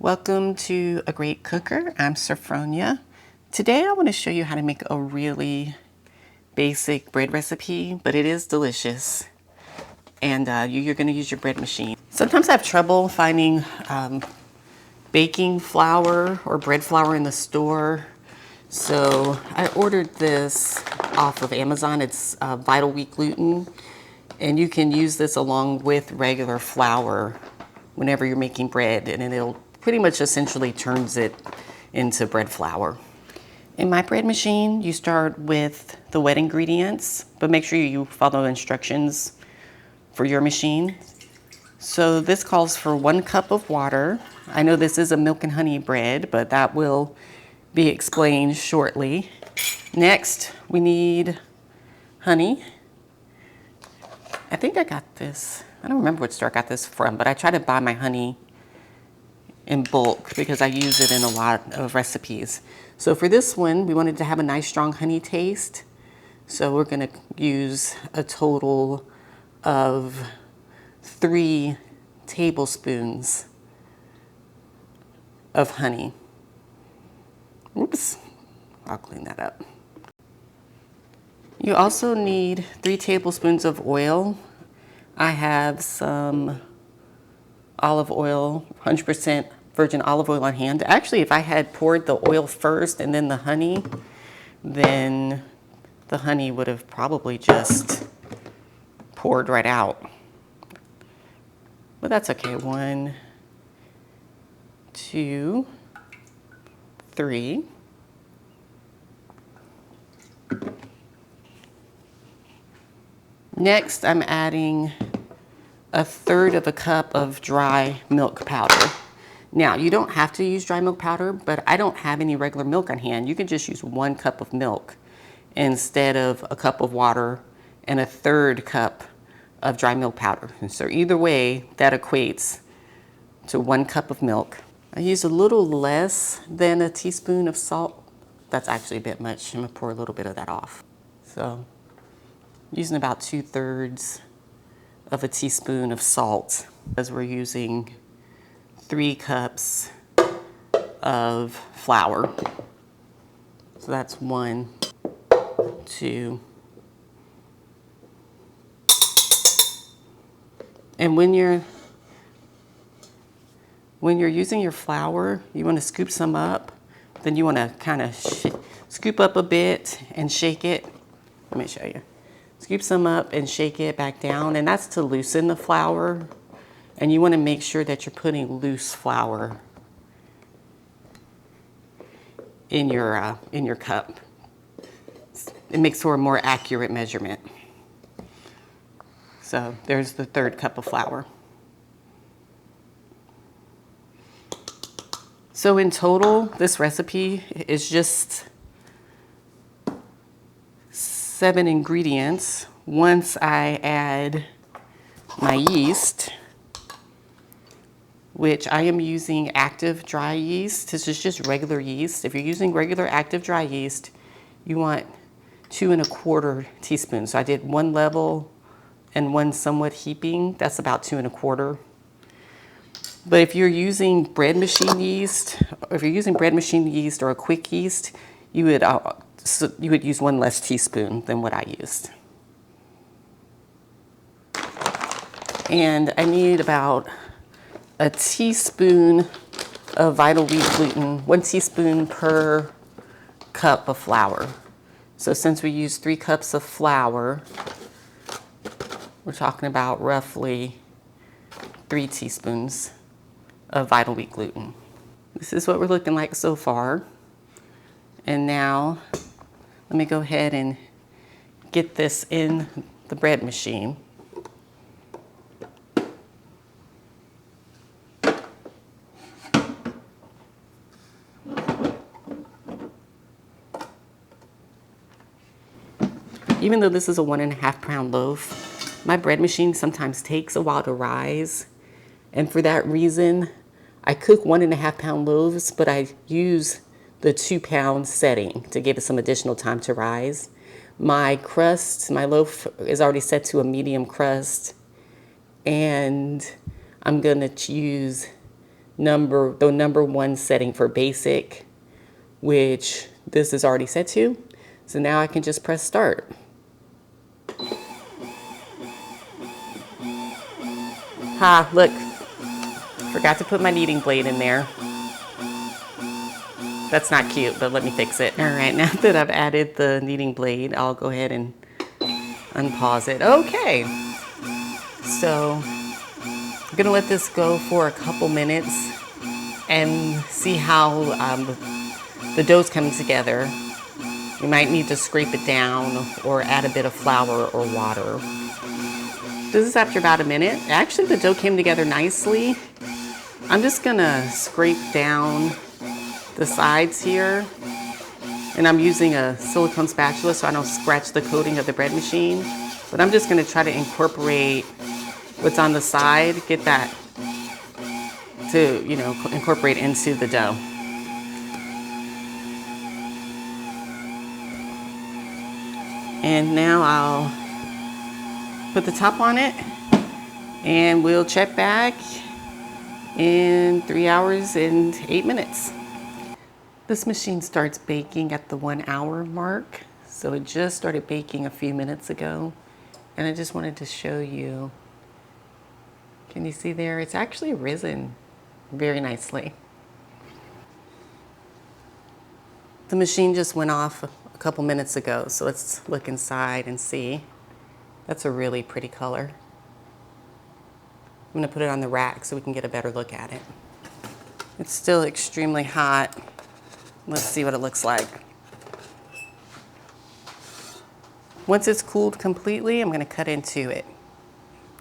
Welcome to A Great Cooker. I'm Sophronia. Today I want to show you how to make a really basic bread recipe, but it is delicious. And you're going to use your bread machine. Sometimes I have trouble finding baking flour or bread flour in the store. So I ordered this off of Amazon. It's Vital Wheat Gluten. And you can use this along with regular flour whenever you're making bread, and it'll pretty much essentially turns it into bread flour. In my bread machine, you start with the wet ingredients, but make sure you follow instructions for your machine. So this calls for 1 cup of water. I know this is a milk and honey bread, but that will be explained shortly. Next, we need honey. I think I got this, I don't remember what store I got this from, but I try to buy my honey in bulk because I use it in a lot of recipes. So for this one, we wanted to have a nice strong honey taste. So we're gonna use a total of 3 tablespoons of honey. Oops, I'll clean that up. You also need 3 tablespoons of oil. I have some olive oil, 100% virgin olive oil on hand. Actually, if I had poured the oil first and then the honey, then the honey would have probably just poured right out. But that's okay. 1, 2, 3. Next, I'm adding 1/3 of a cup of dry milk powder. Now, you don't have to use dry milk powder, but I don't have any regular milk on hand. You can just use 1 cup of milk instead of a cup of water and 1/3 cup of dry milk powder. And so either way, that equates to 1 cup of milk. I use a little less than a teaspoon of salt. That's actually a bit much. I'm gonna pour a little bit of that off. So using about 2/3 of a teaspoon of salt, as we're using 3 cups of flour. So that's 1, 2. And when you're using your flour, you want to scoop some up. Then you want to kind of scoop up a bit and shake it. Let me show you. Scoop some up and shake it back down, and that's to loosen the flour. And you want to make sure that you're putting loose flour in your cup. It makes for a more accurate measurement. So there's the 1/3 cup of flour. So in total, this recipe is just 7 ingredients. Once I add my yeast, which I am using active dry yeast. This is just regular yeast. If you're using regular active dry yeast, you want 2 1/4 teaspoons. So I did 1 level and 1 somewhat heaping. That's about 2 1/4. But if you're using bread machine yeast, or if you're using bread machine yeast or a quick yeast, you would use 1 less teaspoon than what I used. And I need about a teaspoon of Vital Wheat Gluten, 1 teaspoon per cup of flour. So since we use 3 cups of flour, we're talking about roughly 3 teaspoons of Vital Wheat Gluten. This is what we're looking like so far. And now, let me go ahead and get this in the bread machine. Even though this is a 1.5 pound loaf, my bread machine sometimes takes a while to rise. And for that reason, I cook 1.5 pound loaves, but I use the 2 pound setting to give it some additional time to rise. My crust, my loaf is already set to a medium crust, and I'm gonna use the number one setting for basic, which this is already set to. So now I can just press start. Ha, look, forgot to put my kneading blade in there. That's not cute, but let me fix it. All right, now that I've added the kneading blade, I'll go ahead and unpause it. Okay, so I'm gonna let this go for a couple minutes and see how the dough's coming together. You might need to scrape it down or add a bit of flour or water. This is after about a minute. Actually, the dough came together nicely. I'm just gonna scrape down the sides here, and I'm using a silicone spatula so I don't scratch the coating of the bread machine. But I'm just gonna try to incorporate what's on the side, get that to, you know, incorporate into the dough. And now I'll put the top on it, and we'll check back in 3 hours and 8 minutes. This machine starts baking at the 1 hour mark. So it just started baking a few minutes ago. And I just wanted to show you. Can you see there? It's actually risen very nicely. The machine just went off a couple minutes ago. So let's look inside and see. That's a really pretty color. I'm gonna put it on the rack so we can get a better look at it. It's still extremely hot. Let's see what it looks like. Once it's cooled completely, I'm gonna cut into it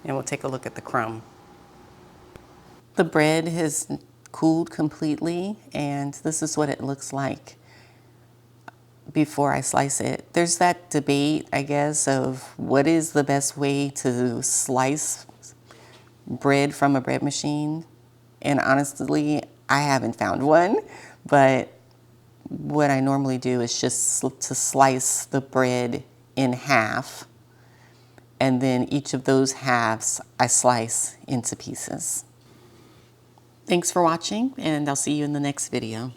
and we'll take a look at the crumb. The bread has cooled completely, and this is what it looks like before I slice it. There's that debate, I guess, of what is the best way to slice bread from a bread machine. And honestly, I haven't found one, but what I normally do is just to slice the bread in half, and then each of those halves I slice into pieces. Thanks for watching, and I'll see you in the next video.